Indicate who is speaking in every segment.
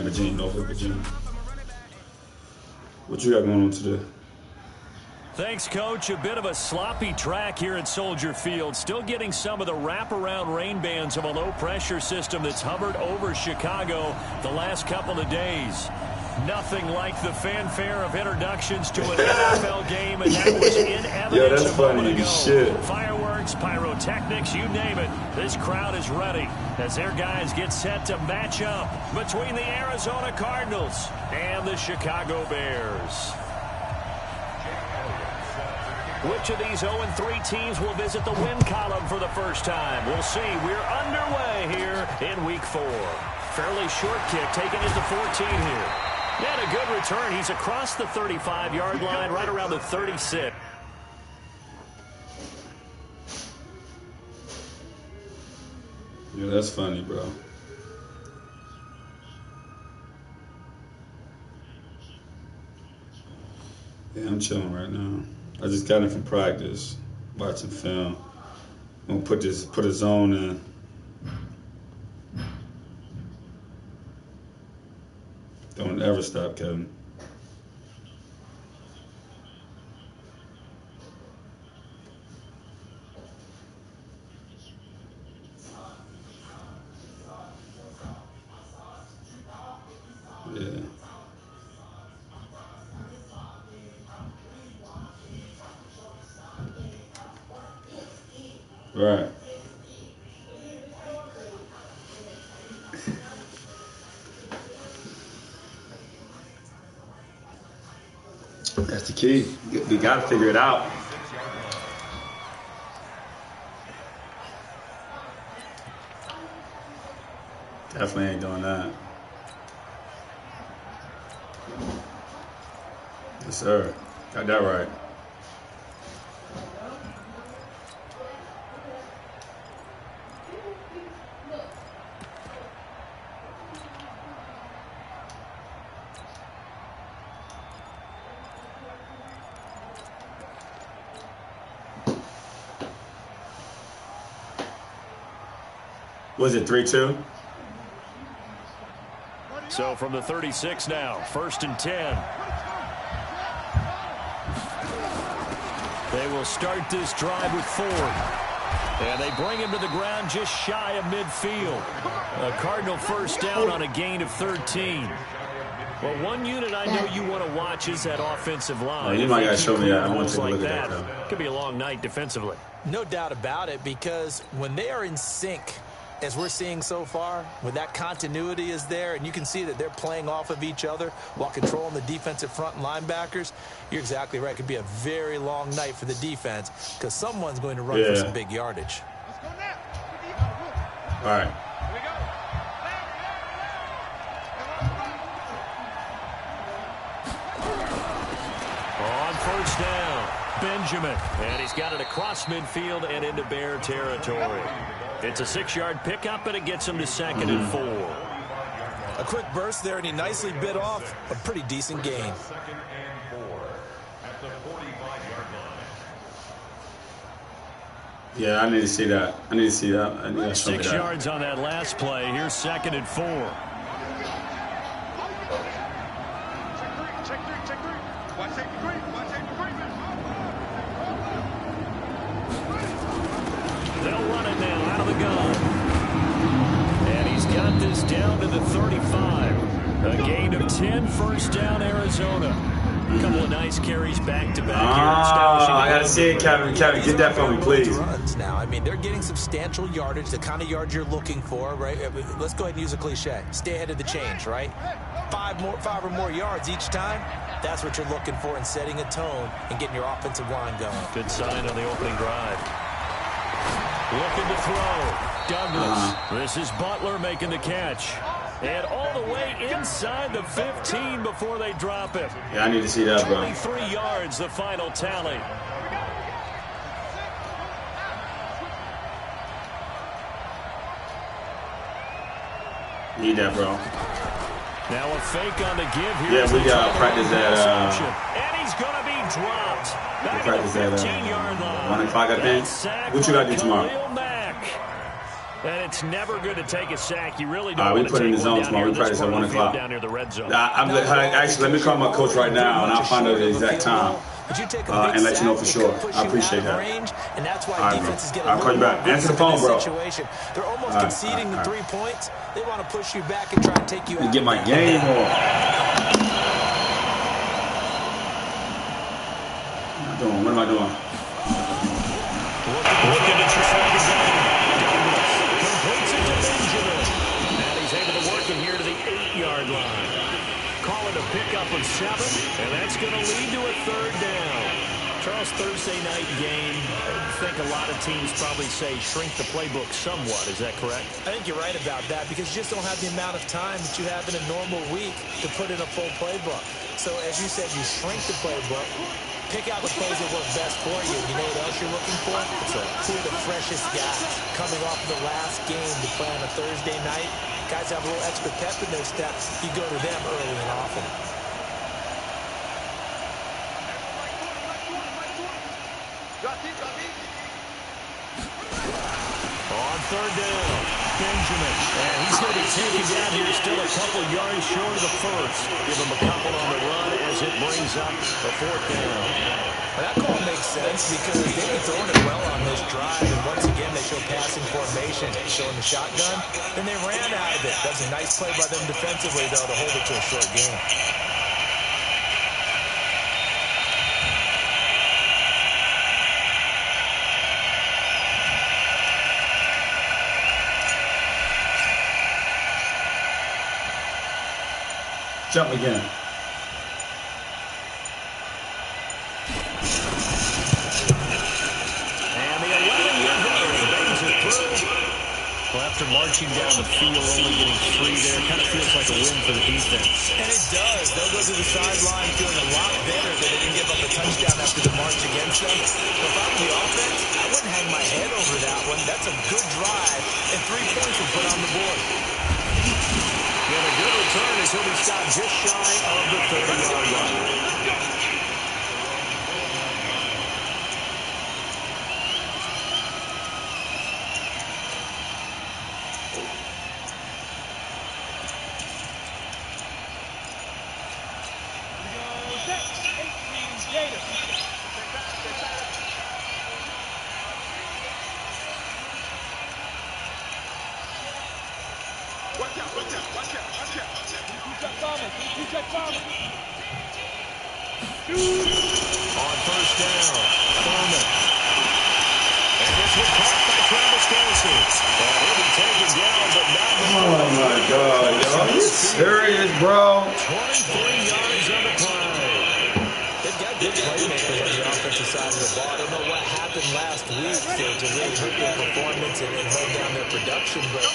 Speaker 1: Virginia, Norfolk, Virginia. What you got going on today?
Speaker 2: Thanks, Coach. A bit of a sloppy track here at Soldier Field. Still getting some of the wraparound rain bands of a low-pressure system that's hovered over Chicago the last couple of days. Nothing like the fanfare of introductions to an NFL game, and that was in evidence.
Speaker 1: Yo, that's funny as shit.
Speaker 2: Fireworks, pyrotechnics, you name it. This crowd is ready as their guys get set to match up between the Arizona Cardinals and the Chicago Bears. Which of these 0-3 teams will visit the win column for the first time? We'll see. We're underway here in Week 4. Fairly short kick, taking it to 14 here. And a good return. He's across the 35-yard line, right around the 36.
Speaker 1: Yeah, that's funny, bro. Yeah, I'm chilling right now. I just got in from practice, watching film. I'm gonna put a zone in. Don't ever stop, Kevin. Yeah. Right. That's the key. We got to figure it out. Definitely ain't doing that. Yes, sir. Got that right. Was it 3-2?
Speaker 2: So from the 36 now, 1st and 10. They will start this drive with Ford. And they bring him to the ground just shy of midfield. A Cardinal first down on a gain of 13. Well, one unit I know you want to watch is that offensive line.
Speaker 1: Oh, you might got to show me that. I want to take a look at
Speaker 2: that. Could be a long night defensively.
Speaker 3: No doubt about it, because when they are in sync, as we're seeing so far, when that continuity is there and you can see that they're playing off of each other while controlling the defensive front and linebackers, you're exactly right. It could be a very long night for the defense because someone's going to run for some big yardage.
Speaker 1: All right.
Speaker 2: On first down, Benjamin. And he's got it across midfield and into Bear territory. It's a 6-yard pickup, and it gets him to 2nd and 4.
Speaker 3: A quick burst there, and he nicely bit off a pretty decent gain.
Speaker 1: Yeah, I need to see that. I need to see that.
Speaker 2: 6 yards on that last play. Here's 2nd and 4. They'll run it now out of the gun. And he's got this down to the 35. A gain of 10, first down, Arizona. A couple of nice carries back-to-back here.
Speaker 1: I got to see it, Kevin. Kevin, get that for me, please.
Speaker 3: Runs now. I mean, they're getting substantial yardage, the kind of yards you're looking for, right? Let's go ahead and use a cliche. Stay ahead of the change, right? 5 or more yards each time. That's what you're looking for in setting a tone and getting your offensive line going.
Speaker 2: Good sign on the opening drive. Looking to throw. Douglas. This is Butler making the catch. And all the way inside the 15 before they drop it.
Speaker 1: Yeah, I need to see that, bro.
Speaker 2: 23 yards, the final tally.
Speaker 1: Need that, bro.
Speaker 2: Now a fake on the give here.
Speaker 1: Yeah, we got to practice that.
Speaker 2: And he's going to be dropped. Back at the 15-yard line.
Speaker 1: 1 o'clock, I think. What you got to do tomorrow?
Speaker 2: And it's never good to take a sack. You really don't
Speaker 1: we
Speaker 2: want to
Speaker 1: put in
Speaker 2: take
Speaker 1: the zone
Speaker 2: one down
Speaker 1: tomorrow.
Speaker 2: here
Speaker 1: We practice at 1 o'clock.
Speaker 2: down near the red zone.
Speaker 1: Actually, let me call my coach right now, and I'll find out the exact time and let you know for sure. I appreciate that.
Speaker 3: And that's why
Speaker 1: All right,
Speaker 3: defenses get a
Speaker 1: I'll
Speaker 3: little
Speaker 1: call you back.
Speaker 3: more
Speaker 1: Answer the phone, bro.
Speaker 3: situation. They're almost conceding the 3 points. They want to push you back and try and take you out.
Speaker 1: Get my game on. What am I doing?
Speaker 2: Looking to try to completes it to Benjamin. And he's able to work it here to the 8-yard line. Call it a pickup of 7, and that's going to lead to a 3rd down. Charles, Thursday night game, I think a lot of teams probably say shrink the playbook somewhat. Is that correct?
Speaker 3: I think you're right about that because you just don't have the amount of time that you have in a normal week to put in a full playbook. So as you said, you shrink the playbook, pick out the plays that work best for you. You know what else you're looking for? Who are the freshest guys coming off the last game to play on a Thursday night? Guys have a little extra pep in their step. You go to them early and often.
Speaker 2: On 3rd down, Benjamin. And he's going to be taken down here, still a couple yards short of the first. Give him a couple on the run as it brings up the 4th down.
Speaker 3: Well, that call makes sense because they've been throwing it well on this drive. And once again, they show passing formation, showing the shotgun. Then they ran out of it. That's a nice play by them defensively, though, to hold it to a short game.
Speaker 1: Jump again.
Speaker 2: And the 11-year veteran bangs it through. Well, after marching down the field, only getting 3 there, kind of feels like a win for the defense.
Speaker 3: And it does. They'll go to the sideline feeling a lot better that they didn't give up a touchdown after the march against them. But if I'm the offense, I wouldn't hang my head over that one. That's a good drive, and 3 points were put on the board.
Speaker 2: And a good return as he'll be stopped just shy of the 30-yard line. On 1st down, Thurman. And this one caught by Travis Kelce. And he'll be taken down, but not before.
Speaker 1: Oh my God, yo. Are you serious, bro?
Speaker 2: 23 yards on the play.
Speaker 3: They've got good playmakers on the offensive side of the ball. I don't know what happened last week to really hurt their performance and hold down their production, but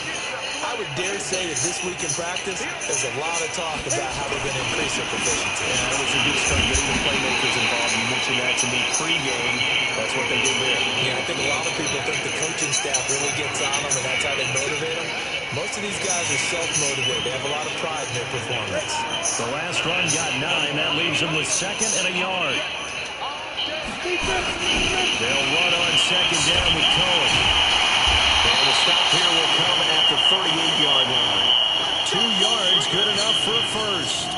Speaker 3: I would dare say that this week in practice, there's a lot of talk about how they're going to increase their proficiency.
Speaker 2: Yeah, that was a good start getting the playmakers involved. You mentioned that to me pregame. That's what they did there.
Speaker 3: Yeah, I think a lot of people think the coaching staff really gets on them, and that's how they motivate them. Most of these guys are self-motivated. They have a lot of pride in their performance.
Speaker 2: The last run got 9. That leaves them with 2nd and a yard. They'll run on 2nd down with Cohen. And the stop here will come at the 38-yard line. 2 yards, good enough for a first.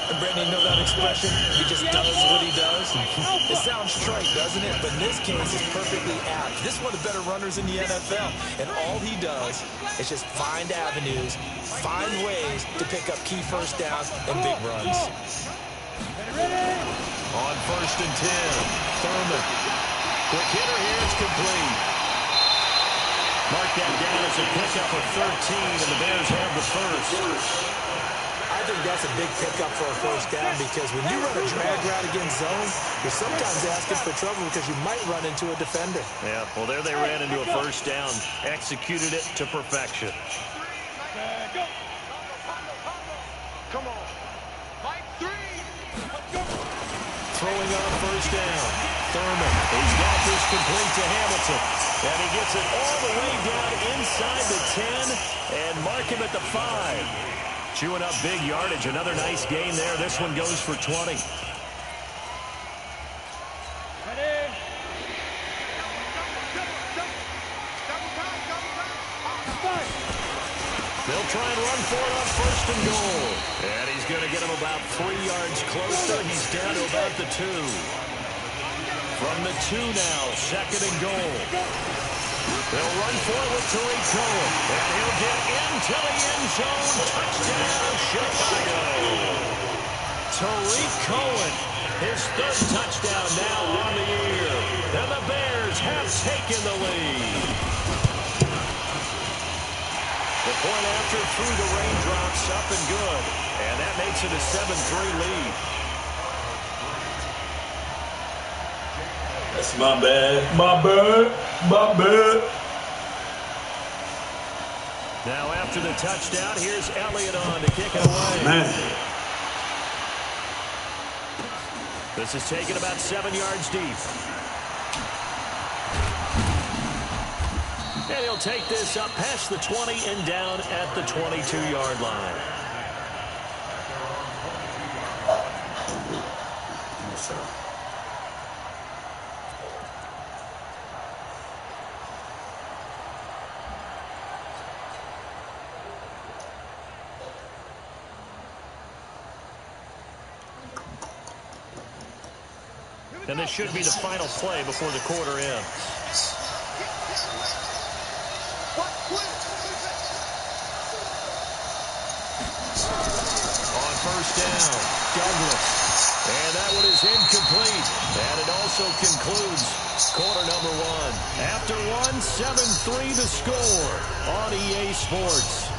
Speaker 3: And Brandon, you know that expression? He just does what he does. It sounds trite, doesn't it? But in this case, it's perfectly apt. This is one of the better runners in the NFL. And all he does is just find avenues, find ways to pick up key first downs and big runs.
Speaker 2: On 1st and 10, Thurman. Quick hitter here, it's complete. Mark that down as a pickup of 13, and the Bears have the first.
Speaker 3: I think that's a big pickup for a first down because when you run a drag route against zone, you're sometimes asking for trouble because you might run into a defender.
Speaker 2: Yeah, well, there they ran into a first down, executed it to perfection.
Speaker 4: Come on. Fight 3.
Speaker 2: Throwing on 1st down, Thurman. He's got this complete to Hamilton. And he gets it all the way down inside the 10 and mark him at the 5. Chewing up big yardage. Another nice gain there. This one goes for 20. first and goal. And he's going to get him about 3 yards closer. He's down to about the 2. From the 2 now, second and goal. They'll run for it with Tariq Cohen. And he'll get into the end zone. Touchdown, Chicago. Tariq Cohen, his 3rd touchdown now on the year. And the Bears have taken the lead. The point after through the raindrops, up and good. And that makes it a 7-3 lead.
Speaker 1: That's my bad. My bad. My bad.
Speaker 2: Now after the touchdown, here's Elliott on to kick it away.
Speaker 1: Man.
Speaker 2: This is taken about 7 yards deep. And he'll take this up past the 20 and down at the 22-yard line.
Speaker 1: Yes, sir.
Speaker 2: And this should be the final play before the quarter ends. On first down, Douglas. And that one is incomplete. And it also concludes quarter number 1. After 1, 7-3 the score on EA Sports.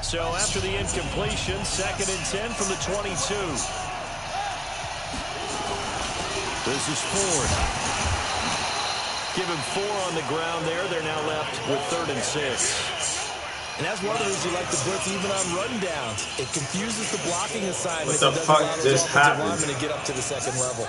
Speaker 2: So after the incompletion, 2nd and 10 from the 22. This is Ford. Give him 4 on the ground there. They're now left with 3rd and 6.
Speaker 3: And that's one of the reasons you like the blitz even on rundowns. It confuses the blocking assignment.
Speaker 1: What the fuck just happened?
Speaker 3: To get up to the 2nd level.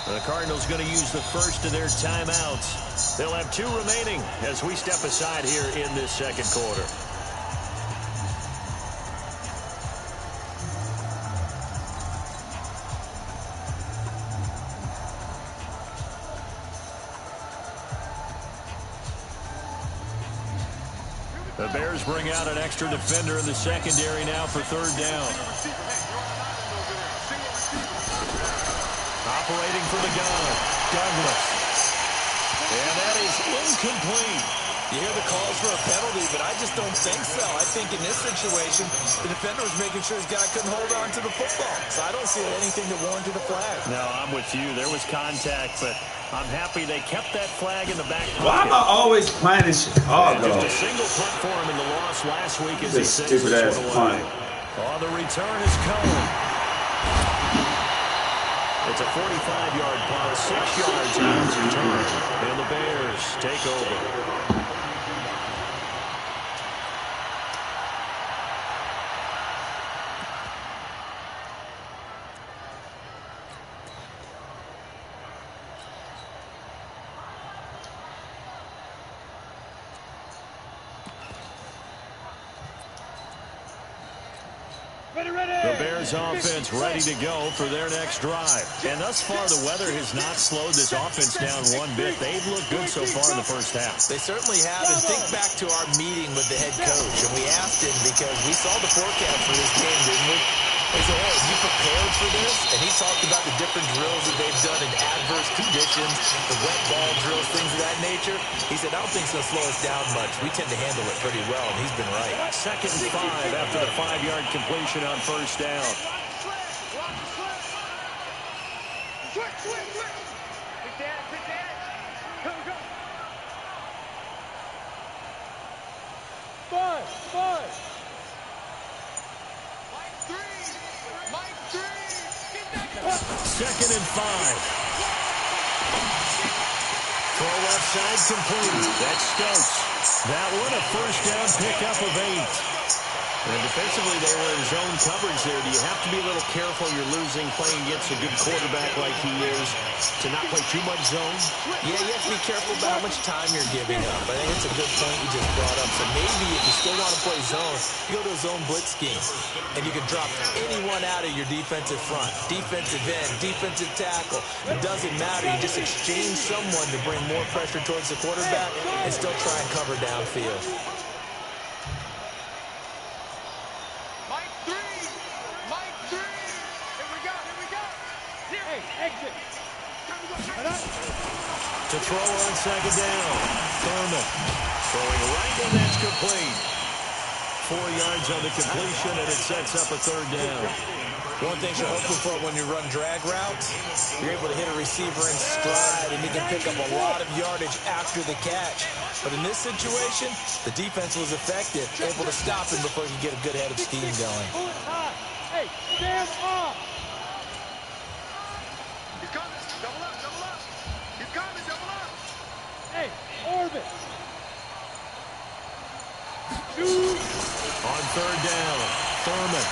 Speaker 2: The Cardinals going to use the first of their timeouts. They'll have 2 remaining as we step aside here in this 2nd quarter. The Bears bring out an extra defender in the secondary now for 3rd down. Operating for the gun, Douglas. And that is incomplete.
Speaker 3: You hear the calls for a penalty, but I just don't think so. I think in this situation, the defender was making sure his guy couldn't hold on to the football. So I don't see anything that warranted a flag.
Speaker 2: No, I'm with you. There was contact, but I'm happy they kept that flag in the back pocket.
Speaker 1: Why am I always playing in Chicago?
Speaker 2: Just a single punt for him in the loss last week as he
Speaker 1: This stupid ass punt.
Speaker 2: On the return is Cohen. It's a 45-yard punt, 6 yards on his return. And the Bears take over. The Bears offense ready to go for their next drive. And thus far, the weather has not slowed this offense down one bit. They've looked good so far in the first half.
Speaker 3: They certainly have. And think back to our meeting with the head coach. And we asked him because we saw the forecast for this game, didn't we? He said, hey, are you prepared for this? And he talked about the different drills that they've done in adverse conditions, the wet ball drills, things of that nature. He said, I don't think it's going to slow us down much. We tend to handle it pretty well, and he's been right.
Speaker 2: 2nd and 5 after the 5-yard completion on first down.
Speaker 4: Five.
Speaker 2: 2nd and 5. Throw left side complete. That's Stokes. That one a first down pickup of 8. And defensively, they were in zone coverage there. Do you have to be a little careful? You're losing, playing against a good quarterback like he is, to not play too much zone?
Speaker 3: Yeah, you have to be careful about how much time you're giving up. I think it's a good point you just brought up. So maybe if you still want to play zone, you go to a zone blitz scheme, and you can drop anyone out of your defensive front, defensive end, defensive tackle. It doesn't matter. You just exchange someone to bring more pressure towards the quarterback and still try and cover downfield.
Speaker 2: To throw on second down. Thurman throwing right, and that's complete. 4 yards on the completion, and it sets up a third down.
Speaker 3: One thing you're hoping for when you run drag routes, you're able to hit a receiver in stride, and you can pick up a lot of yardage after the catch. But in this situation, the defense was effective, able to stop him before he could get a good head of steam going.
Speaker 4: Hey, stand off! Hey, orbit!
Speaker 2: On third down, Thurman.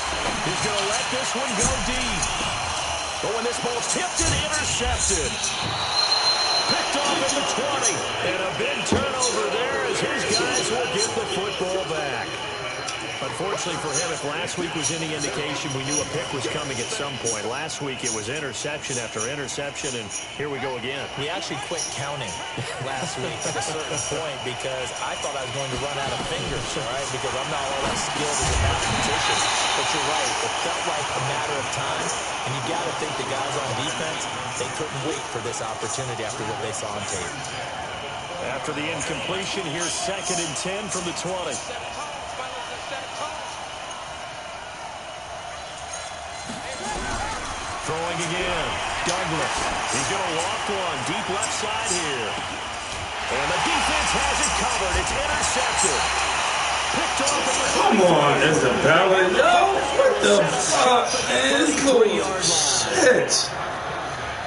Speaker 2: He's going to let this one go deep. But when this ball's tipped and intercepted. Picked off at the 20. And a big turnover there as his guys will get the football back. Unfortunately for him, if last week was any indication, we knew a pick was coming at some point. Last week it was interception after interception, and here we go again.
Speaker 3: We actually quit counting last week at a certain point because I thought I was going to run out of fingers, all right, because I'm not all that skilled as a mathematician. But you're right. It felt like a matter of time, and you got to think the guys on defense, they couldn't wait for this opportunity after what they saw on tape.
Speaker 2: After the incompletion, here's 2nd and 10 from the 20. Throwing again. Douglas. He's going to loft one. Deep left side here. And the defense has it covered. It's intercepted. Picked off at the
Speaker 1: Come on, Isabella. Yo, what the fuck, man? Shit.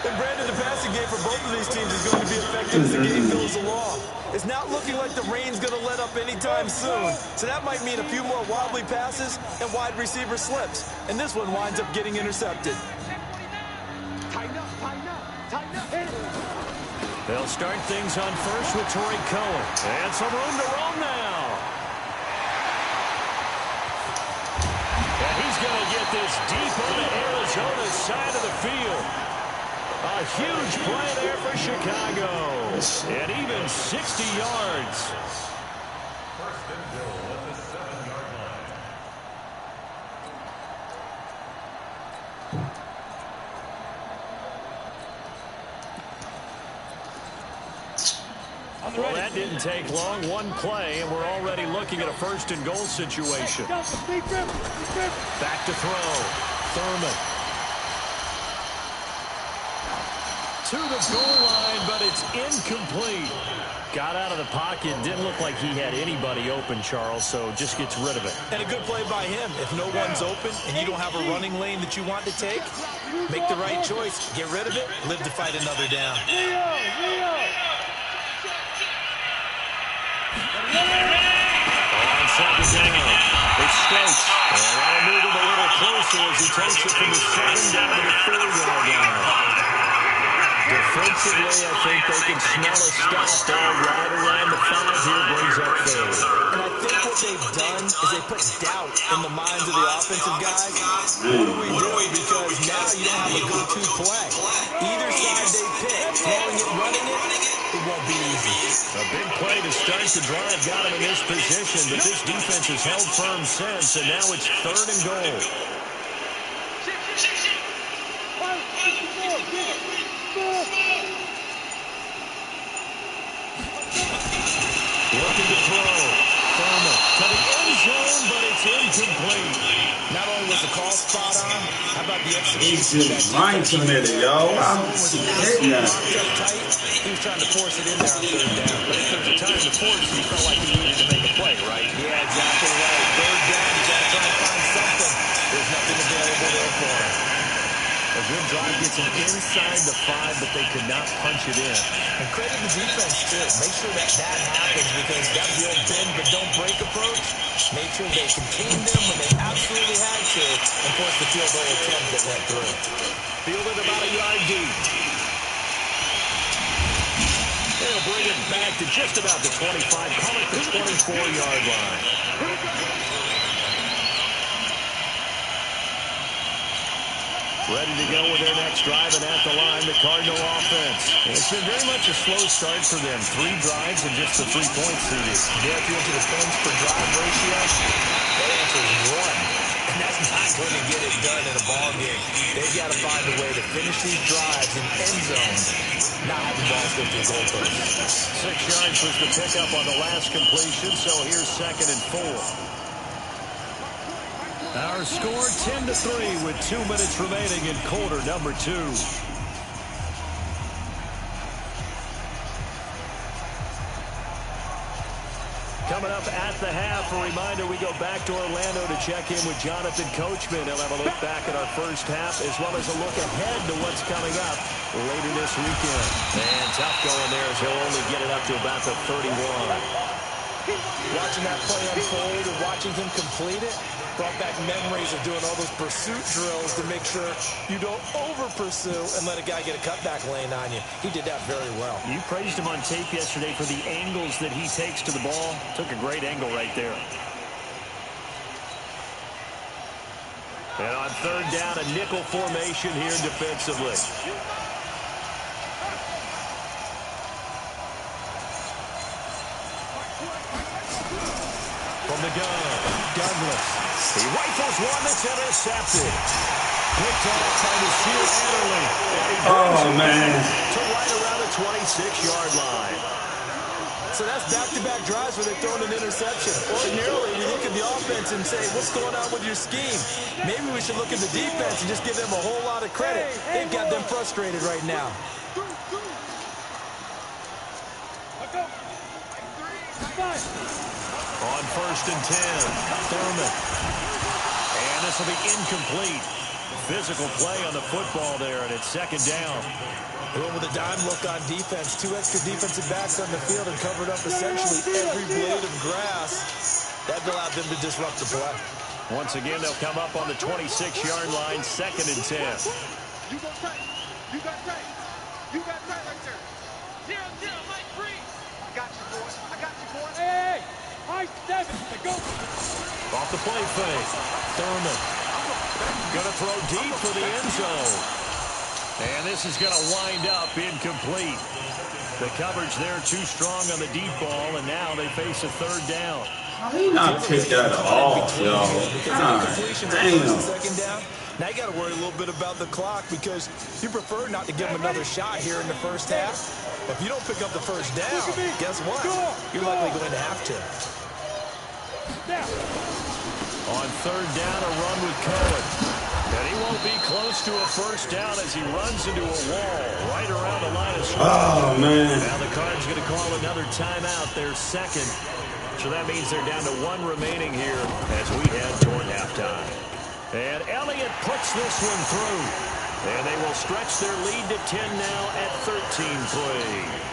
Speaker 3: And Brandon, the passing game for both of these teams is going to be effective as the game goes along. It's not looking like the rain's going to let up anytime soon. So that might mean a few more wobbly passes and wide receiver slips. And this one winds up getting intercepted.
Speaker 2: They'll start things on first with Torrey Cohen. And some room to roam now. And he's going to get this deep on the Arizona side of the field. A huge play there for Chicago. And even 60 yards. Well, that didn't take long. One play, and we're already looking at a 1st and goal situation. Back to throw. Thurman. To the goal line, but it's incomplete. Got out of the pocket. Didn't look like he had anybody open, Charles, so just gets rid of it.
Speaker 3: And a good play by him. If no one's open and you don't have a running lane that you want to take, make the right choice. Get rid of it. Live to fight another down.
Speaker 2: On second down, it's Stokes. And that'll move him a little closer as he takes it from the 7 down to the 4-yard line. Defensively, I think they can smell a stop down right around the 5 here, brings up 3rd.
Speaker 3: And I think what they've done is they put doubt in the minds of the offensive guys. What do we do? Because now you don't have a go-to play. Either side they pick, throwing it, running it, it won't be easy.
Speaker 2: A big play to start the drive got him in this position, but this defense has held firm since, and now it's 3rd and goal. Looking to throw. Thurman to the end zone, but it's incomplete.
Speaker 3: Not only was the call spot on, how about the execution?
Speaker 1: He's mind committed, yo. I'm hitting that.
Speaker 3: He was trying to force it in there on 3rd down.
Speaker 2: But if there's a time to force, he felt like he needed to make a play, right?
Speaker 3: Yeah, exactly right. 3rd down, you got to try and find something. There's nothing available there for him.
Speaker 2: A good drive gets them inside the 5, but they could not punch it in.
Speaker 3: And credit the defense, too. Make sure that happens because that was the old bend but don't break approach. Made sure they contained them when they absolutely had to and forced the field goal attempt that went through.
Speaker 2: Fielded about a yard deep. They'll bring it back to just about the 25. Call it the 24-yard line. Ready to go with their next drive, and at the line, the Cardinal offense. It's been very much a slow start for them. 3 drives and just the 3 points needed.
Speaker 3: Yeah, if you went to the points per drive ratio, the answer is 1. And that's not going to get it done in a ball game. They've got to find a way to finish these drives in end zones, not having balls go through goalposts.
Speaker 2: 6 yards was the pickup on the last completion, so here's 2nd and 4. Our score 10-3 with 2 minutes remaining in quarter number 2. Coming up at the half, a reminder, we go back to Orlando to check in with Jonathan Coachman. He'll have a look back at our first half as well as a look ahead to what's coming up later this weekend. And tough going there as he'll only get it up to about the 31.
Speaker 3: Watching that play unfold and watching him complete it brought back memories of doing all those pursuit drills to make sure you don't over-pursue and let a guy get a cutback lane on you. He did that very well.
Speaker 2: You praised him on tape yesterday for the angles that he takes to the ball. Took a great angle right there. And on 3rd down, a nickel formation here defensively. From the gun, Douglas. He rifles one that's intercepted. Picked off by the Seal Adderley.
Speaker 1: Oh, man.
Speaker 2: To right around the 26-yard line.
Speaker 3: So that's back-to-back drives where they're throwing an interception. Ordinarily, we look at the offense and say, what's going on with your scheme? Maybe we should look at the defense and just give them a whole lot of credit. They've got them frustrated right now.
Speaker 2: On 1st and 10, Thurman. And this will be incomplete. Physical play on the football there, and it's 2nd down.
Speaker 3: Going with a dime look on defense. 2 extra defensive backs on the field and covered up essentially every blade of grass. That allowed them to disrupt the play.
Speaker 2: Once again, they'll come up on the 26-yard line, 2nd and 10.
Speaker 4: You go tight. You got tight. You got tight right there. Down, Mike Green. I got you, boy. I got you, boy. Hey, Mike 7. Go.
Speaker 2: Off the play fake. Thurman. Going to throw deep for the end zone. And this is going to wind up incomplete. The coverage there too strong on the deep ball, and now they face a 3rd down.
Speaker 1: How do you not pick that off, yo? God damn.
Speaker 3: 2nd down. Now you got to worry a little bit about the clock because you prefer not to give them another shot here in the first half. If you don't pick up the first down, guess what? You're likely going to have to.
Speaker 2: On 3rd down, a run with Cohen. And he won't be close to a first down as he runs into a wall right around the line of scrimmage.
Speaker 1: Oh, man.
Speaker 2: Now the Cards going to call another timeout, their 2nd. So that means they're down to 1 remaining here as we head toward halftime. And Elliott puts this one through. And they will stretch their lead to 10 now at 13 plays.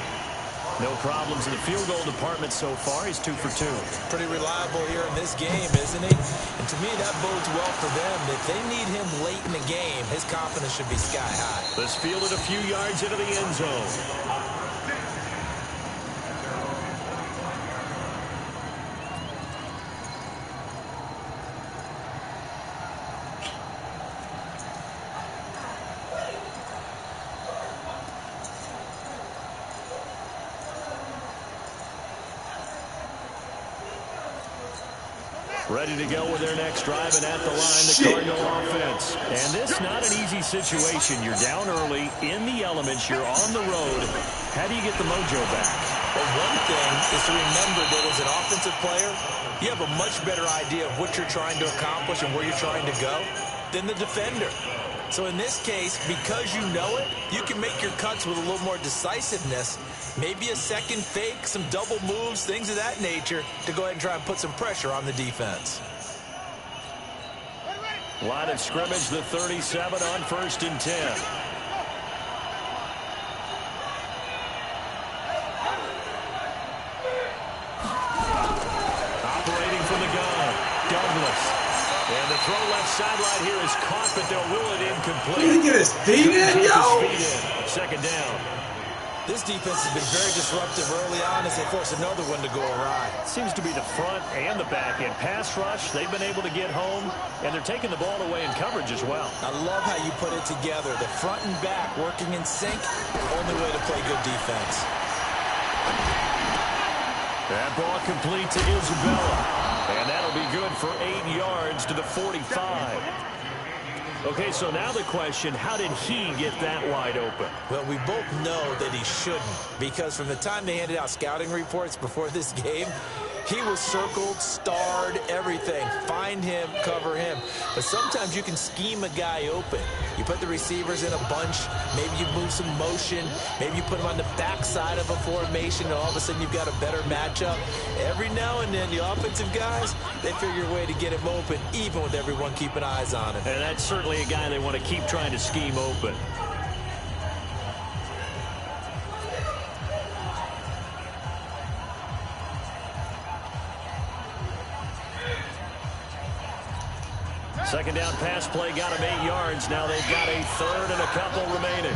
Speaker 2: No problems in the field goal department so far. He's 2 for 2.
Speaker 3: Pretty reliable here in this game, isn't he? And to me, that bodes well for them. If they need him late in the game, his confidence should be sky high.
Speaker 2: Let's field it a few yards into the end zone. Ready to go with their next drive, and at the line, the Cardinal offense. And this is not an easy situation. You're down early, in the elements, you're on the road. How do you get the mojo back?
Speaker 3: Well, one thing is to remember that as an offensive player, you have a much better idea of what you're trying to accomplish and where you're trying to go than the defender. So in this case, because you know it, you can make your cuts with a little more decisiveness. Maybe a second fake, some double moves, things of that nature to go ahead and try and put some pressure on the defense.
Speaker 2: Line of scrimmage, the 37 on 1st and 10. Operating from the gun, Douglas. And the throw left sideline here is caught, but they'll rule it incomplete.
Speaker 1: Did he get his feet in, yo?
Speaker 2: Second down.
Speaker 3: This defense has been very disruptive early on as they force another one to go awry.
Speaker 2: Seems to be the front and the back end. Pass rush, they've been able to get home, and they're taking the ball away in coverage as well.
Speaker 3: I love how you put it together. The front and back working in sync, only way to play good defense.
Speaker 2: That ball complete to Isabella, and that'll be good for 8 yards to the 45. Okay, so now the question, how did he get that wide open?
Speaker 3: Well, we both know that he shouldn't, because from the time they handed out scouting reports before this game, he was circled, starred, everything. Find him, cover him. But sometimes you can scheme a guy open. You put the receivers in a bunch, maybe you move some motion, maybe you put them on the backside of a formation, and all of a sudden you've got a better matchup. Every now and then, the offensive guys, they figure a way to get him open, even with everyone keeping eyes on him.
Speaker 2: And that's certainly a guy they want to keep trying to scheme open. Second down pass play got him 8 yards. Now they've got a third and a couple remaining.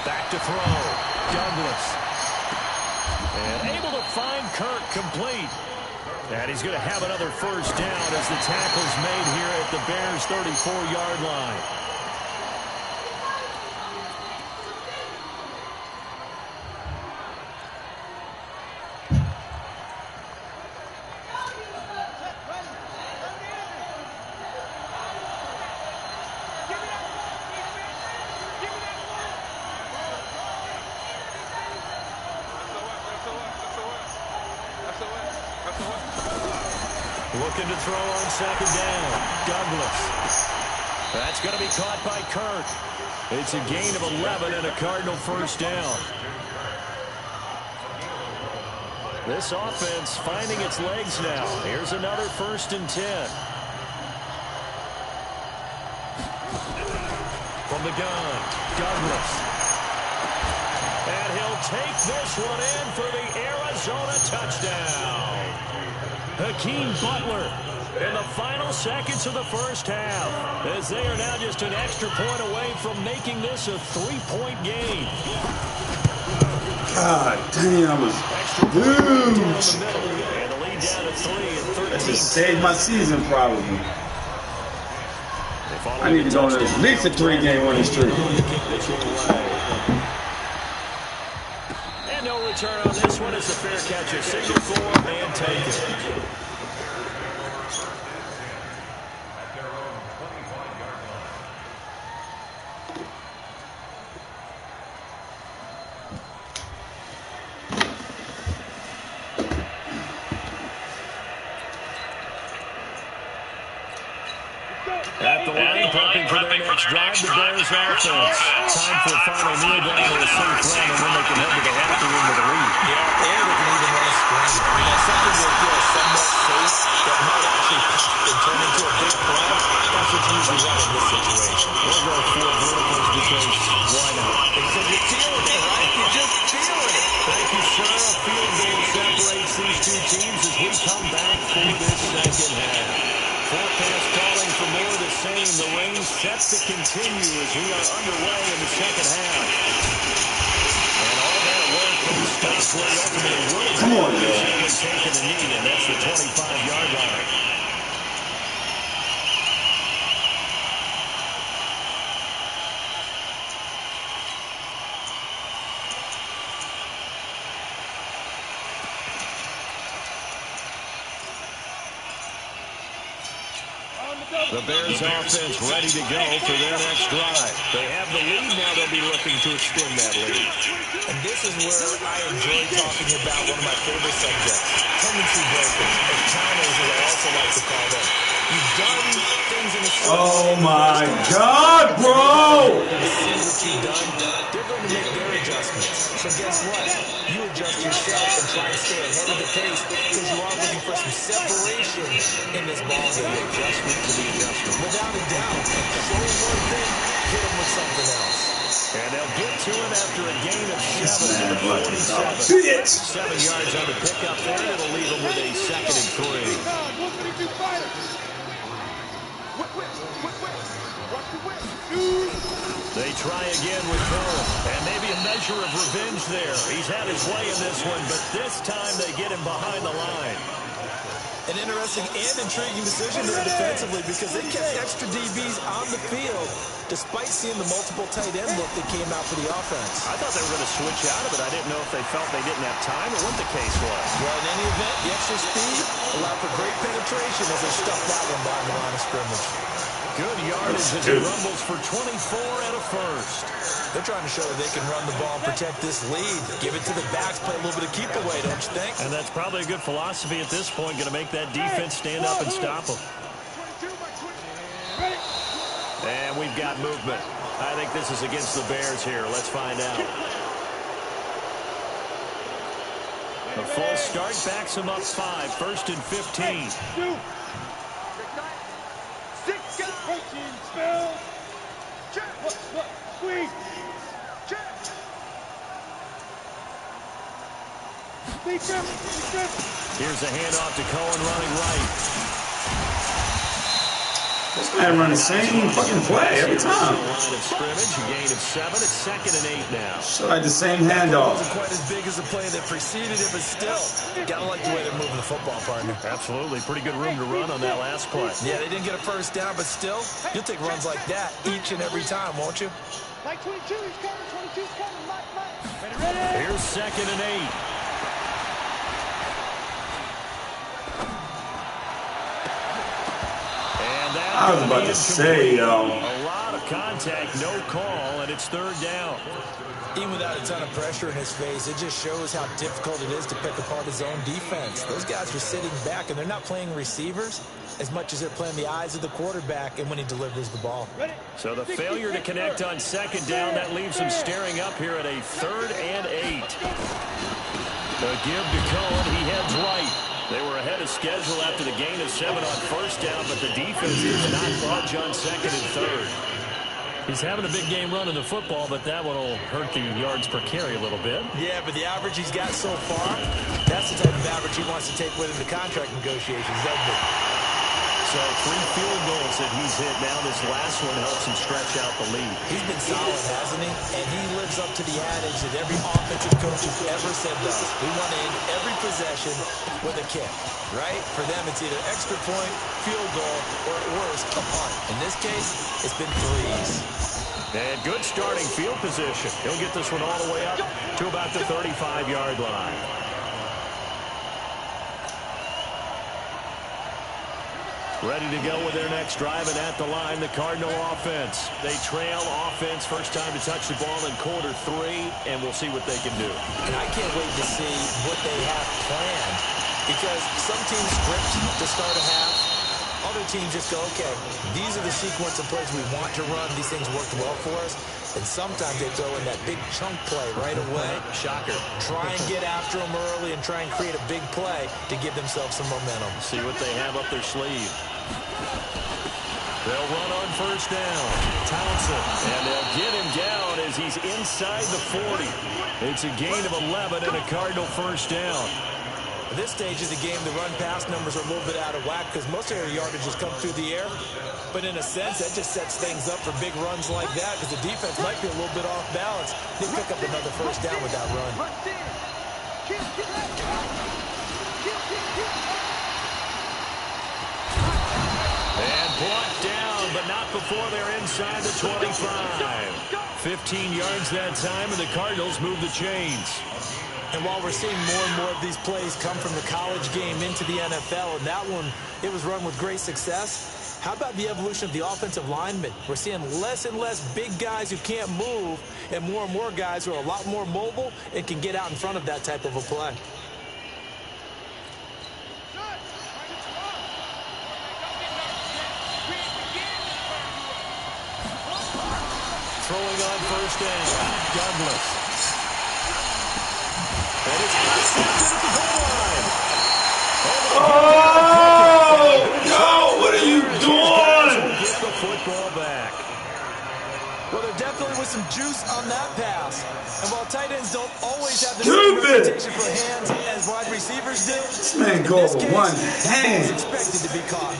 Speaker 2: Back to throw. Douglas. And able to find Kirk complete. And he's going to have another first down as the tackle's made here at the Bears' 34-yard line. Looking to throw on second down. Douglas. That's going to be caught by Kirk. It's a gain of 11 and a Cardinal first down. This offense finding its legs now. Here's another 1st and 10. From the gun, Douglas. And he'll take this one in for the Arizona touchdown. Hakeem Butler in the final seconds of the first half, as they are now just an extra point away from making this a 3-point game.
Speaker 1: God damn, it was huge.
Speaker 2: And the lead down to 3 and 13.
Speaker 1: That just saved my season, probably. I need to go on at least a 3-game winning streak.
Speaker 2: And no return on this one as the fair catch is signaled for and taken. At the line, prepping for their next drive, the Bears offense. Time for a final kneel down or a safe run, and then they can head to the locker room with a lead.
Speaker 3: Yeah, and they can even run a screen. Something that feels somewhat safe that might actually pop and turn into a big play. That's what's usually right in this situation.
Speaker 2: We'll go 4 verticals because why not?
Speaker 3: Because you're feeling it, right? You're just feeling it.
Speaker 2: Thank you, sir. A field goal separates these two teams as we come back for this second half. Forecast calling for more of the same. The rain set to continue as we are underway in the second half. And all that work comes stops where he ultimately would have
Speaker 1: Come on,
Speaker 2: taken the knee, and that's the 25-yard line.
Speaker 4: On the go,
Speaker 2: The Bears offense ready to go for their next drive. They have the lead now. They'll be looking to extend that lead.
Speaker 3: And this is where I enjoy talking about one of my favorite subjects, tendency breakers, or counters as I also like to call them. You've done things in a certain
Speaker 1: Oh my God, bro!
Speaker 3: see what you've done, they're going to make their adjustments. So guess what? You adjust yourself and try to stay ahead of the pace because you are looking for some separation in this ball game.
Speaker 2: Adjustment to the adjustment.
Speaker 3: Without a doubt, show them one thing, hit them with something else.
Speaker 2: And they'll get to it after a gain of 7
Speaker 1: man,
Speaker 2: to
Speaker 1: what?
Speaker 2: 47. 7 yards on the pickup there. It'll leave them with a 2nd and 3. They try again with Cohen, and maybe a measure of revenge there. He's had his way in this one, but this time they get him behind the line.
Speaker 3: An interesting and intriguing decision there defensively because they kept extra DBs on the field despite seeing the multiple tight end look that came out for the offense.
Speaker 2: I thought they were going to switch out of it. I didn't know if they felt they didn't have time or what the case was.
Speaker 3: Well, in any event, the extra speed allowed for great penetration as they stuffed that one behind the line of scrimmage.
Speaker 2: Good yardage as he rumbles for 24 and a first.
Speaker 3: They're trying to show that they can run the ball and protect this lead. Give it to the backs, play a little bit of keep away, don't you think?
Speaker 2: And that's probably a good philosophy at this point, going to make that defense stand up and stop them. And we've got movement. I think this is against the Bears here. Let's find out. A full start backs him up 5. 1st and 15. Here's a handoff to Cohen running right.
Speaker 1: This man run the same fucking play every time.
Speaker 2: Line of scrimmage, a gain of 7. It's 2nd and 8 now.
Speaker 1: So like the same handoff.
Speaker 3: Wasn't quite as big as the play that preceded it, but still, gotta like the way they're moving the football, partner.
Speaker 2: Absolutely. Pretty good room to run on that last play.
Speaker 3: Yeah, they didn't get a first down, but still, you'll take runs like that each and every time, won't you?
Speaker 4: Mike 22, he's coming, 22's coming, Mike. Ready?
Speaker 2: Here's 2nd and 8.
Speaker 1: I was about to say, yo.
Speaker 2: A lot of contact, no call, and it's 3rd down.
Speaker 3: Even without a ton of pressure in his face, it just shows how difficult it is to pick apart his own defense. Those guys are sitting back, and they're not playing receivers as much as they're playing the eyes of the quarterback and when he delivers the ball.
Speaker 2: So the failure to connect on 2nd down, that leaves him staring up here at a 3rd and 8. The give to Cohen, he heads right. They were ahead of schedule after the gain of 7 on 1st down, but the defense does not budge on 2nd and 3rd. He's having a big game running the football, but that one will hurt the yards per carry a little bit.
Speaker 3: Yeah, but the average he's got so far, that's the type of average he wants to take with him to contract negotiations, doesn't it?
Speaker 2: So 3 field goals that he's hit now. This last one helps him stretch out the lead.
Speaker 3: He's been solid, hasn't he? And he lives up to the adage that every offensive coach has ever said does. We want to end every possession with a kick, right? For them, it's either extra point, field goal, or at worst, a punt. In this case, it's been 3s.
Speaker 2: And good starting field position. He'll get this one all the way up to about the 35-yard line. Ready to go with their next drive, and at the line, the Cardinal offense. They trail offense, first time to touch the ball in quarter 3, and we'll see what they can do.
Speaker 3: And I can't wait to see what they have planned, because some teams script to start a half. Other teams just go, okay, these are the sequence of plays we want to run. These things worked well for us. And sometimes they throw in that big chunk play right away.
Speaker 2: Shocker.
Speaker 3: Try and get after them early and try and create a big play to give themselves some momentum.
Speaker 2: See what they have up their sleeve. They'll run on first down. Townsend. And they'll get him down as he's inside the 40. It's a gain of 11 and a Cardinal first down.
Speaker 3: At this stage of the game, the run-pass numbers are a little bit out of whack because most of their yardage has come through the air. But in a sense, that just sets things up for big runs like that because the defense might be a little bit off balance. They pick up another first down with that run.
Speaker 2: And blocked down, but not before they're inside the 25. 15 yards that time, and the Cardinals move the chains.
Speaker 3: And while we're seeing more and more of these plays come from the college game into the NFL, and that one, it was run with great success, How about the evolution of the offensive linemen? We're seeing less and less big guys who can't move and more guys who are a lot more mobile and can get out in front of that type of a play.
Speaker 2: Throwing on first down, Douglas. And it's intercepted at the goal line.
Speaker 1: Oh, no, what are you doing?
Speaker 2: Get the football back.
Speaker 3: Well, there definitely was some juice on that pass. And while tight ends don't always have the
Speaker 1: Stupid.
Speaker 3: same reputation for hands as wide receivers do,
Speaker 1: This man go with one hand.
Speaker 3: was expected to be caught.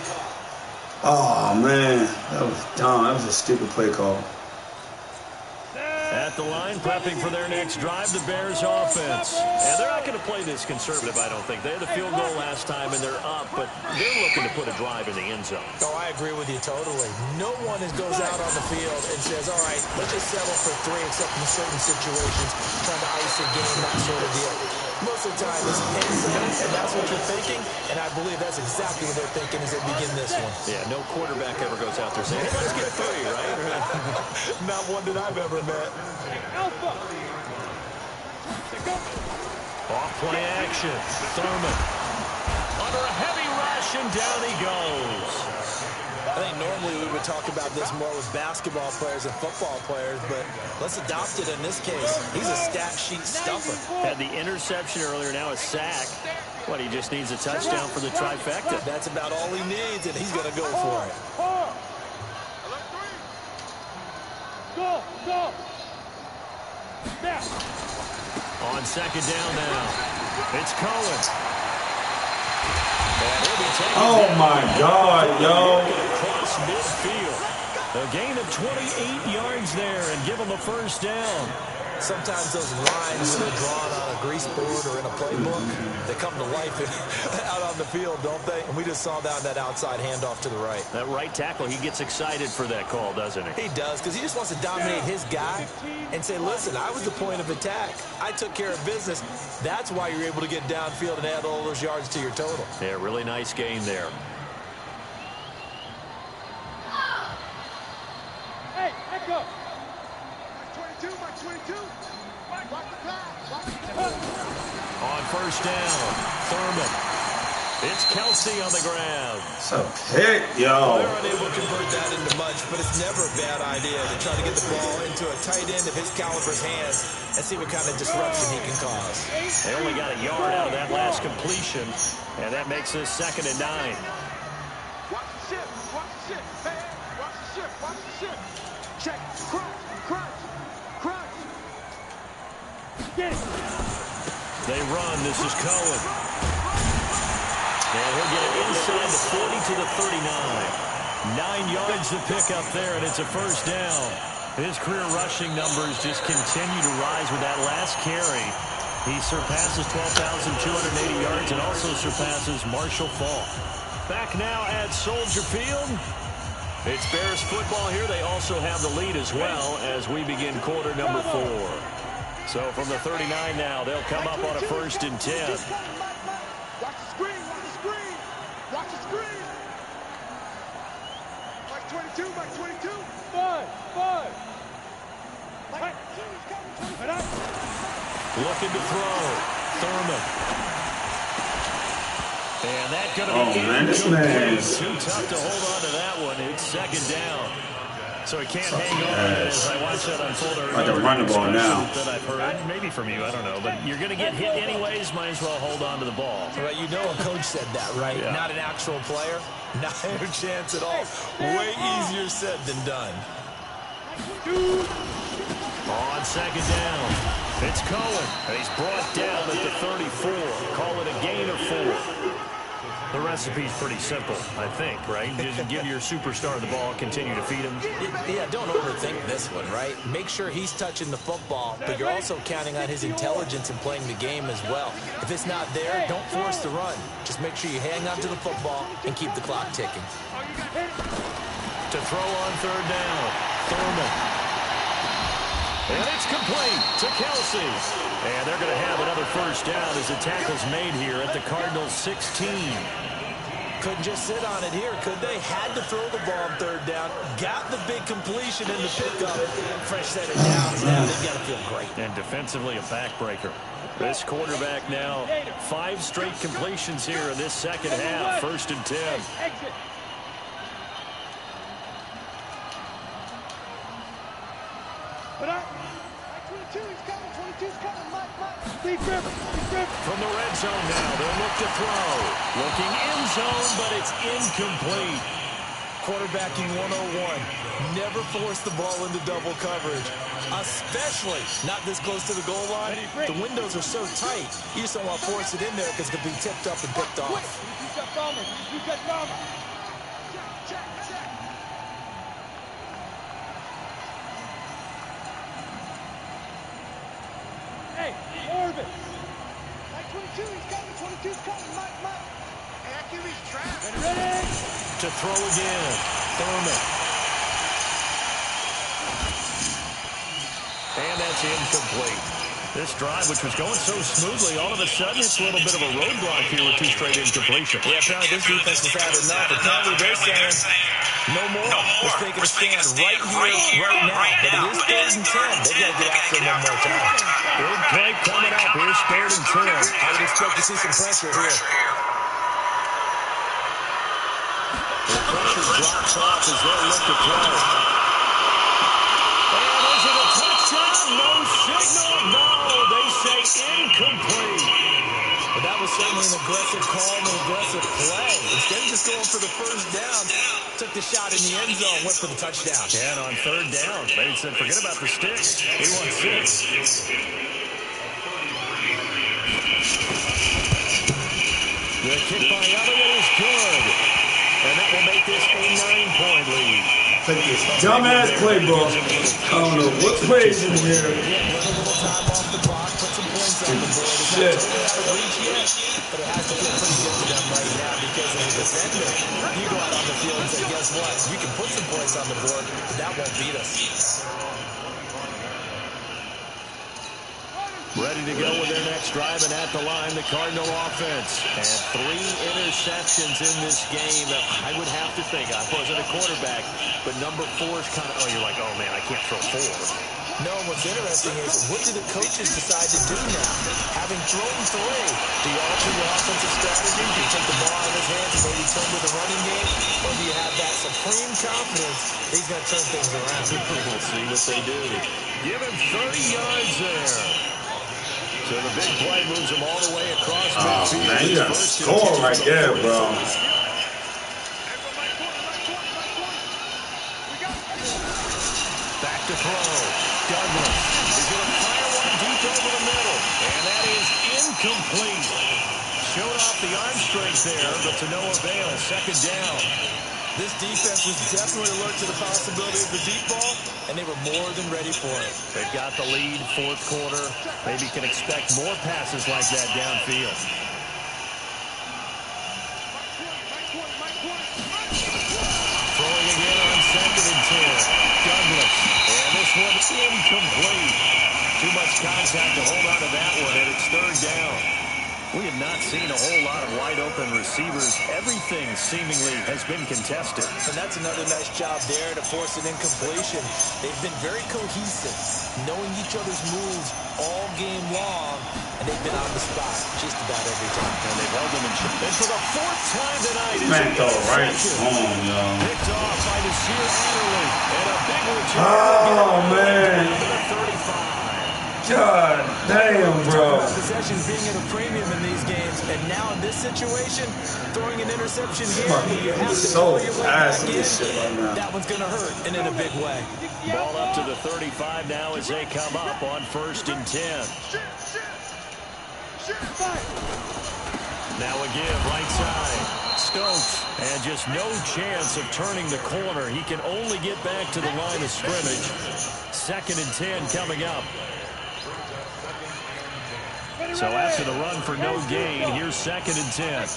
Speaker 1: Oh, man, that was dumb. That was a stupid play call.
Speaker 2: At the line, prepping for their next drive, the Bears offense. And they're not going to play this conservative, I don't think. They had a field goal last time, and they're up, but they're looking to put a drive in the end zone.
Speaker 3: Oh, I agree with you totally. No one goes out on the field and says, all right, let's just settle for 3 except in certain situations, trying to ice a game, that sort of deal. Most of the time, it's end zone, and that's what you're thinking, and I believe that's exactly what they're thinking as they begin this one.
Speaker 2: Yeah, no quarterback ever goes out there saying, hey, let's get 3, right?
Speaker 3: Not one that I've ever met.
Speaker 2: Off play action. Thurman. Under a heavy rush, and down he goes.
Speaker 3: I think normally we would talk about this more with basketball players and football players, but let's adopt it in this case. He's a stat sheet stuffer.
Speaker 2: Had the interception earlier, now a sack. What, he just needs a touchdown for the trifecta.
Speaker 3: That's about all he needs, and he's going to go for it.
Speaker 4: Go.
Speaker 2: On second down now. It's Cohen.
Speaker 1: Oh, my God, yo.
Speaker 2: Across midfield. A gain of 28 yards there and give him a first down.
Speaker 3: Sometimes those lines that are drawn on a grease board or in a playbook, they come to life out on the field, don't they? And we just saw that outside handoff to the right.
Speaker 2: That right tackle, he gets excited for that call, doesn't he?
Speaker 3: He does, because he just wants to dominate his guy and say, listen, I was the point of attack. I took care of business. That's why you're able to get downfield and add all those yards to your total.
Speaker 2: Yeah, really nice gain there.
Speaker 4: Hey, echo. 22. Watch the pass.
Speaker 2: On first down, Thurman. It's Kelsey on the ground.
Speaker 1: It's a pick, yo.
Speaker 3: They're unable to convert that into much, but it's never a bad idea to try to get the ball into a tight end of his caliber's hands and see what kind of disruption he can cause.
Speaker 2: They only got a yard out of that last completion, and that makes this 2nd and 9.
Speaker 4: Watch the ship. Hey, watch the ship. Check. Crunch. Get it.
Speaker 2: They run. This is Cohen. And he'll get it inside the 40 to the 39. 9 yards to pick up there, and it's a first down. His career rushing numbers just continue to rise with that last carry. He surpasses 12,280 yards and also surpasses Marshall Faulk. Back now at Soldier Field. It's Bears football here. They also have the lead as well as we begin quarter number 4. So from the 39 now, they'll come up on a 1st and 10.
Speaker 4: Watch the screen. Mike 22. Five.
Speaker 2: Looking to throw. Thurman. And that going to be
Speaker 1: man, this man is
Speaker 2: too tough to hold on to that one. It's 2nd down. So he can't hang on as I watch that unfold.
Speaker 1: Like a run the ball now.
Speaker 2: That I've heard, maybe from you, I don't know. But you're going to get hit anyways, might as well hold on to the ball.
Speaker 3: Right, you know a coach said that, right?
Speaker 2: Yeah.
Speaker 3: Not an actual player. Not a chance at all. Way easier said than done.
Speaker 2: On 2nd down, it's Cohen. And he's brought down at the 34. Call it a gain of 4. The recipe's pretty simple, I think, right? Just give your superstar the ball, continue to feed him.
Speaker 3: Yeah, don't overthink this one, right? Make sure he's touching the football, but you're also counting on his intelligence in playing the game as well. If it's not there, don't force the run. Just make sure you hang on to the football and keep the clock ticking.
Speaker 2: To throw on 3rd down, Thurman. And it's complete to Kelsey. And they're going to have another first down as the tackle's made here at the Cardinals' 16.
Speaker 3: couldn't just sit on it here, could they? Had to throw the ball on third down, got the big completion in the pickup, fresh set of downs. Now they've got to feel great.
Speaker 2: And defensively, a backbreaker. This quarterback now, 5 straight completions here in this second half. 1st and 10.
Speaker 4: Exit. But 22, he's coming. 22's coming. Mike. Steve Griffin.
Speaker 2: From the red zone now, they'll look to throw. Looking end zone, but it's incomplete.
Speaker 3: Quarterbacking 101. Never force the ball into double coverage, especially not this close to the goal line. The windows are so tight, you just don't want to force it in there because it could be tipped up and picked off.
Speaker 4: You got Bomber. Check. Hey, Orvis. Mike 22, he's coming. 22's coming. Mike. Accurate's trapped. Ready?
Speaker 2: To throw again. Thurman. And that's incomplete. This drive, which was going so smoothly, all of a sudden it's a little bit of a roadblock here with 2 straight incompletions.
Speaker 3: Yeah, apparently this defense has had enough. Apparently they're saying no more. Let's take a stand right here, right now. But it is 3rd and 10. They've got to get after him one more time.
Speaker 2: Big play coming up. Here's 3rd and 10.
Speaker 3: I would expect to see some pressure here.
Speaker 2: The pressure drops off as they look to throw. And is it a touchdown? No signal. No, they say incomplete.
Speaker 3: But that was certainly an aggressive call and an aggressive play. Instead of just going for the 1st down, took the shot in the end zone, went for the touchdown.
Speaker 2: And on 3rd down, they said, forget about the sticks. He wants 6. The kick by Elliott is good. And that will make this a 9-point lead.
Speaker 1: Take this dumbass playbook. I don't know what plays in here.
Speaker 3: Yeah, take a little time off the clock, put some points on the board. It's not totally out of reach yet, but it has to feel pretty good to them right now because as a defender, you go out on the field and say, guess what? You can put some points on the board, but that won't beat us.
Speaker 2: Ready to go with their next drive, and at the line, the Cardinal offense. And 3 interceptions in this game. I would have to think, I wasn't a quarterback, but number 4 is kind of, you're like, oh man, I can't throw 4.
Speaker 3: No, what's interesting is, what do the coaches decide to do now? Having thrown 3, do you alter your offensive strategy? Do you take the ball out of his hands and maybe turn to the running game? Or do you have that supreme confidence that he's going to turn things around?
Speaker 2: We'll see what they do. Give him 30 yards there. So the big play moves him all the way across midfield.
Speaker 1: Man, you got to score right there, bro.
Speaker 2: Back to throw. Douglas is going to fire one deep over the middle. And that is incomplete. Showed off the arm strength there, but to no avail. 2nd down.
Speaker 3: This defense was definitely alert to the possibility of the deep ball, and they were more than ready for it.
Speaker 2: They've got the lead, 4th quarter. Maybe can expect more passes like that downfield. Throwing again on 2nd and 10. Douglas. And this one incomplete. Too much contact to hold on to that one, and it's 3rd down. We have not seen a whole lot of wide-open receivers. Everything seemingly has been contested.
Speaker 3: And that's another nice job there to force an incompletion. They've been very cohesive, knowing each other's moves all game long, and they've been on the spot just about every time.
Speaker 2: And they've held them in check. And for the 4th time tonight,
Speaker 1: Man, throw right home, y'all.
Speaker 2: picked off by Nasir Adderley. And a big return.
Speaker 1: Oh, man.
Speaker 2: The 35.
Speaker 1: God damn, bro.
Speaker 3: Possessions being at a premium in these games, and now in this situation, throwing an interception here, you have to
Speaker 1: so
Speaker 3: throw your way back in.
Speaker 1: this shit right now.
Speaker 3: That one's going to hurt, and in a big way.
Speaker 2: Ball up to the 35 now as they come up on 1st and 10. Now again, right side. Stokes, and just no chance of turning the corner. He can only get back to the line of scrimmage. 2nd and 10 coming up. So after the run for no gain, here's 2nd and 10.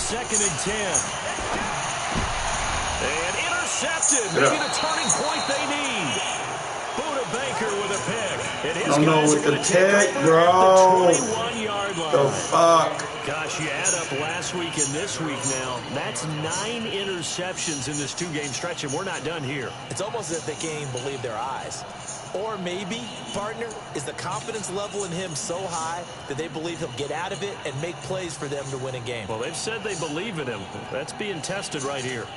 Speaker 2: 2nd and 10. And intercepted. Maybe the turning point they need. Buda Baker with a pick. And his
Speaker 1: I don't know
Speaker 2: guys
Speaker 1: with
Speaker 2: are
Speaker 1: the
Speaker 2: going to take
Speaker 1: pick,
Speaker 2: over
Speaker 1: bro.
Speaker 2: at the 21-yard line.
Speaker 1: The fuck?
Speaker 2: Gosh, you add up last week and this week now. That's 9 interceptions in this 2-game stretch, and we're not done here.
Speaker 3: It's almost as if they can't even believe their eyes. Or maybe, partner, is the confidence level in him so high that they believe he'll get out of it and make plays for them to win a game.
Speaker 2: Well, they've said they believe in him. That's being tested right here.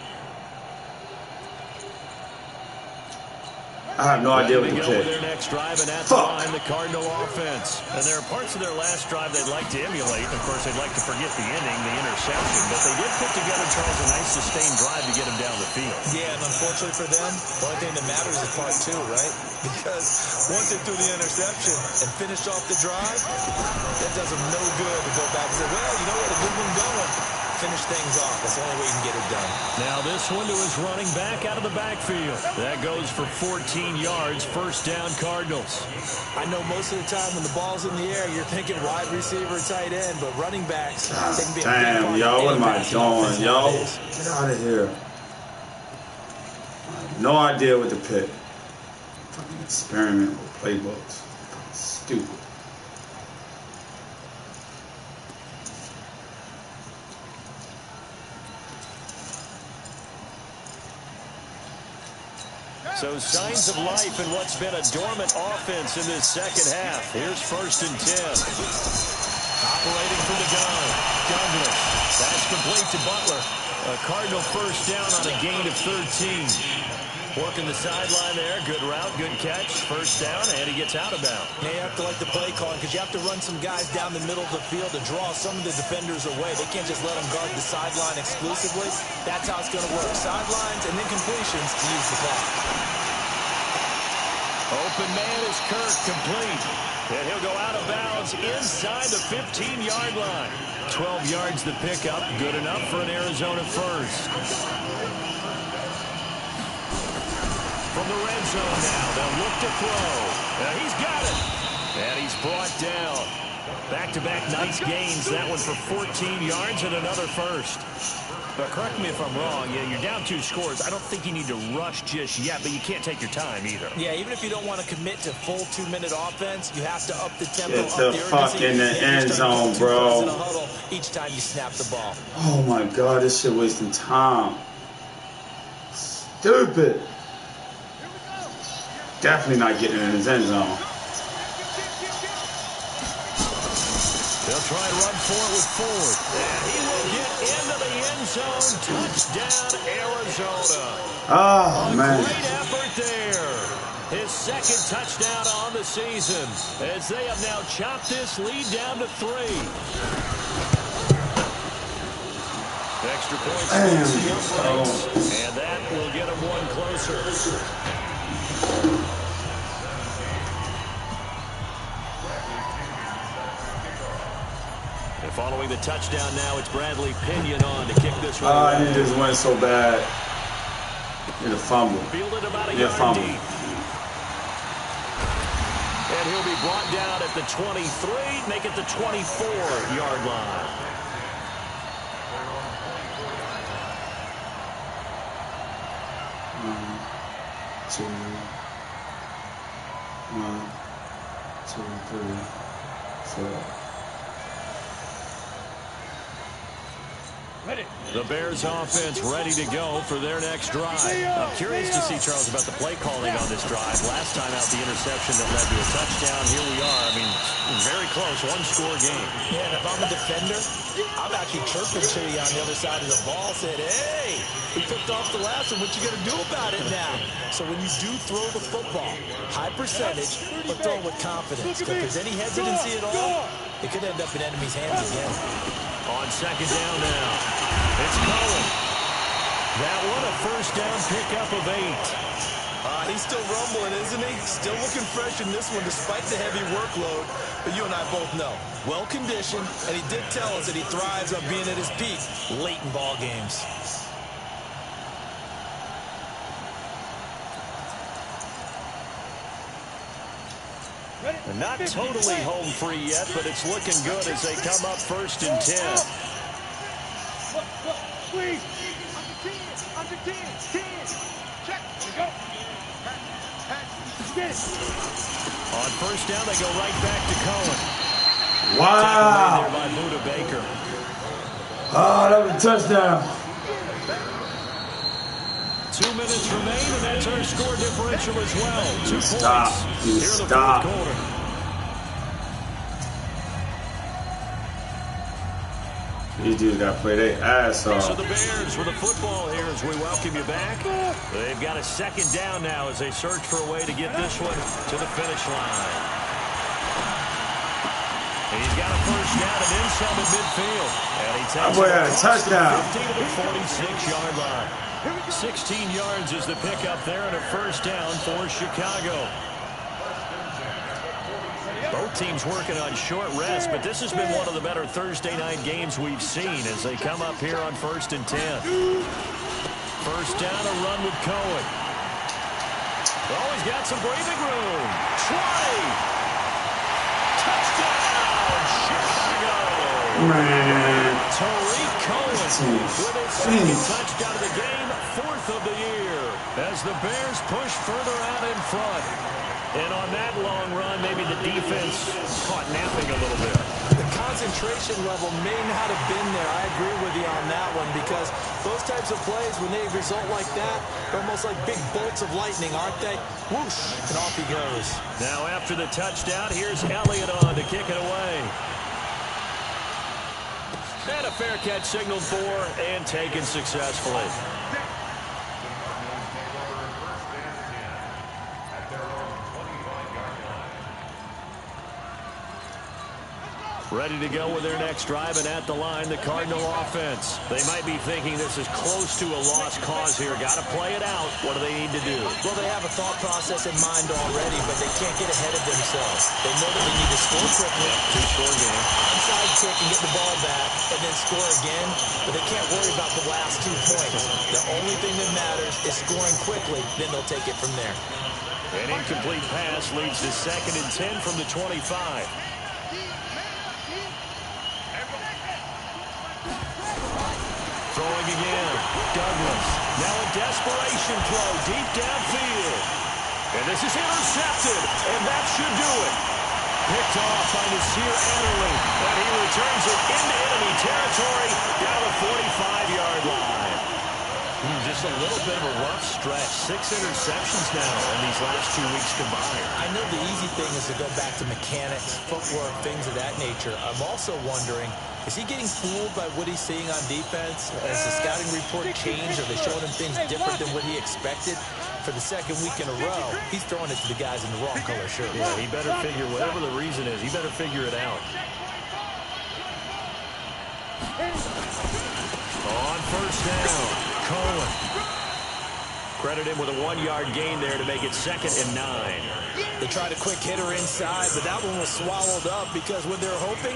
Speaker 1: I have no idea what to
Speaker 2: With
Speaker 1: pick.
Speaker 2: their next drive, and at the line, the Cardinal offense. And there are parts of their last drive they'd like to emulate. Of course, they'd like to forget the inning, the interception. But they did put together, Charles, a nice sustained drive to get him down the field.
Speaker 3: Yeah, and unfortunately for them, the only thing that matters is part 2, right? Because once they threw the interception and finished off the drive, that does them no good to go back and say, well, you know what, a good one going. Finish things off. That's the only way you can get it done.
Speaker 2: Now this one to his running back out of the backfield. That goes for 14 yards. First down, Cardinals.
Speaker 3: I know most of the time when the ball's in the air, you're thinking wide receiver, tight end, but running backs, they can be a big
Speaker 1: Damn,
Speaker 3: part
Speaker 1: yo,
Speaker 3: of
Speaker 1: what am I
Speaker 3: any
Speaker 1: doing, yo?
Speaker 3: nowadays.
Speaker 1: Get out of here. I have no idea what to pick. Fucking experiment with playbooks. Fucking stupid.
Speaker 2: So signs of life in what's been a dormant offense in this second half. Here's 1st and 10. Operating from the gun. Douglas. That's complete to Butler. A Cardinal first down on a gain of 13. Working the sideline there. Good route, good catch. First down, and he gets out of bounds.
Speaker 3: Now you have to like the play calling because you have to run some guys down the middle of the field to draw some of the defenders away. They can't just let them guard the sideline exclusively. That's how it's going to work. Sidelines and then completions to use the clock.
Speaker 2: Open man is Kirk, complete. And he'll go out of bounds inside the 15-yard line. 12 yards the pickup. Good enough for an Arizona first. From the red zone now, they'll look to throw. He's got it. And he's brought down. Back-to-back nice gains. That one for 14 yards and another first. But correct me if I'm wrong. Yeah, you're down 2 scores. I don't think you need to rush just yet, but you can't take your time either.
Speaker 3: Yeah, even if you don't want to commit to full 2-minute offense, you have to up the tempo,
Speaker 1: Get
Speaker 3: up
Speaker 1: the
Speaker 3: the
Speaker 1: fuck
Speaker 3: urgency.
Speaker 1: in the end zone, bro.
Speaker 3: In a huddle each time you snap the ball.
Speaker 1: Oh my god, this shit wasting time. Stupid. Definitely not getting in his end zone.
Speaker 2: They'll try and run for it with Ford. And he will get into the end zone. Touchdown, Arizona.
Speaker 1: Oh, man.
Speaker 2: Great effort there. His 2nd touchdown on the season as they have now chopped this lead down to 3. Extra points. And that will get him one closer. Following the touchdown now, it's Bradley Pinion on to kick this one.
Speaker 1: I need this win so bad. Get a fumble.
Speaker 2: Fielded about a
Speaker 1: Get a
Speaker 2: yard
Speaker 1: fumble.
Speaker 2: deep. And he'll be brought down at the 23, make it the 24-yard line.
Speaker 1: One, two, 3, 4.
Speaker 2: The Bears offense ready to go for their next drive. I'm curious to see, Charles, about the play calling on this drive. Last time out, the interception that led to a touchdown. Here we are. I mean, very close, 1-score game.
Speaker 3: Yeah, and if I'm a defender, I'm actually chirping to you on the other side of the ball, said, hey, we picked off the last one. What you going to do about it now? So when you do throw the football, high percentage, but throw with confidence. Because if there's any hesitancy at all, it could end up in enemy's hands again.
Speaker 2: On 2nd down now, it's Cohen. That one a first down pickup of 8.
Speaker 3: He's still rumbling, isn't he? Still looking fresh in this one despite the heavy workload. But you and I both know, well-conditioned, and he did tell us that he thrives on being at his peak late in ball games.
Speaker 2: Not totally home free yet, but it's looking good as they come up 1st and 10.
Speaker 4: Please. Under 10. 10. Check. Go. Pass.
Speaker 2: On first down, they go right back to Cohen.
Speaker 1: Wow.
Speaker 2: There by Buda Baker.
Speaker 1: Oh, that was a touchdown.
Speaker 2: 2 minutes remain, and that's our score differential as well. 2 points
Speaker 1: You
Speaker 2: here in the
Speaker 1: stop.
Speaker 2: fourth quarter.
Speaker 1: These dudes got to play their ass off.
Speaker 2: So the Bears with the football here as we welcome you back. They've got a second down now as they search for a way to get this one to the finish line. He's got a first down and then some at midfield. And he takes
Speaker 1: boy had a touchdown.
Speaker 2: 15 to the 46-yard line. 16 yards is the pickup there and a first down for Chicago. Both teams working on short rest, but this has been one of the better Thursday night games we've seen as they come up here on 1st and 10. First down, a run with Cohen. Oh, he's got some breathing room. 20. Touchdown, Chicago.
Speaker 1: Man.
Speaker 2: Tariq Cohen with his second touchdown of the game, 4th of the year, as the Bears push further out in front. And on that long run, maybe the defense caught napping a little bit.
Speaker 3: The concentration level may not have been there. I agree with you on that one because those types of plays, when they result like that, they're almost like big bolts of lightning, aren't they? Whoosh, and off he goes.
Speaker 2: Now after the touchdown, here's Elliott on to kick it away. And a fair catch signaled for and taken successfully. Ready to go with their next drive, and at the line, the Cardinal offense. They might be thinking this is close to a lost cause here. Got to play it out. What do they need to do?
Speaker 3: Well, they have a thought process in mind already, but they can't get ahead of themselves. They know that they need to score quickly.
Speaker 2: 2-score game.
Speaker 3: Onside kick and get the ball back, and then score again, but they can't worry about the last 2 points. The only thing that matters is scoring quickly, then they'll take it from there.
Speaker 2: An incomplete pass leads to 2nd and 10 from the 25. Throwing again, Douglas. Now a desperation throw deep downfield. And this is intercepted, and that should do it. Picked off by Nasir Adderley, and he returns it into enemy territory down the 45-yard line. Just a little bit of a rough stretch. 6 interceptions now in these last 2 weeks combined.
Speaker 3: I know the easy thing is to go back to mechanics, footwork, things of that nature. I'm also wondering, is he getting fooled by what he's seeing on defense? Has the scouting report changed? Are they showing him things different than what he expected? For the second week in a row, he's throwing it to the guys in the wrong color shirt.
Speaker 2: Yeah, he better figure, whatever the reason is, he better figure it out. On first down, Cohen. Credit him with a 1-yard gain there to make it 2nd and 9.
Speaker 3: They tried a quick hitter inside, but that one was swallowed up because what they're hoping,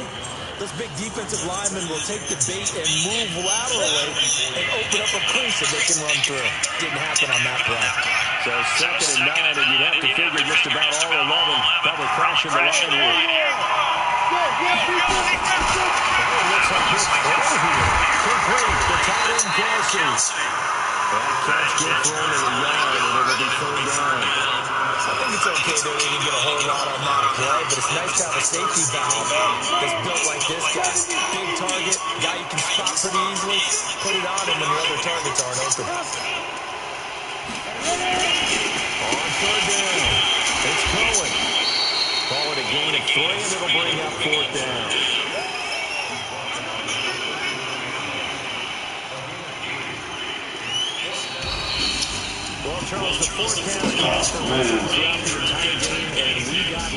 Speaker 3: this big defensive lineman will take the bait and move laterally and open up a crease that they can run through. Didn't happen on that play.
Speaker 2: So 2nd and 9, and you'd have to figure just about all 11 probably crashing the line here. Looks like this throw here. Complete. The tight end passes. That catch good for only a yard, and it'll be 3rd down.
Speaker 3: I think it's okay that they didn't get a whole lot on that play, but it's nice to have a safety valve that's built like this guy. Big target, guy you can spot pretty easily. Put it on him when your other targets aren't open.
Speaker 2: On 3rd down, it's Cohen. Call it a gain of 3, and it'll bring up 4th down. Well, Charles, the forecast calls for throughout the entire game, and we got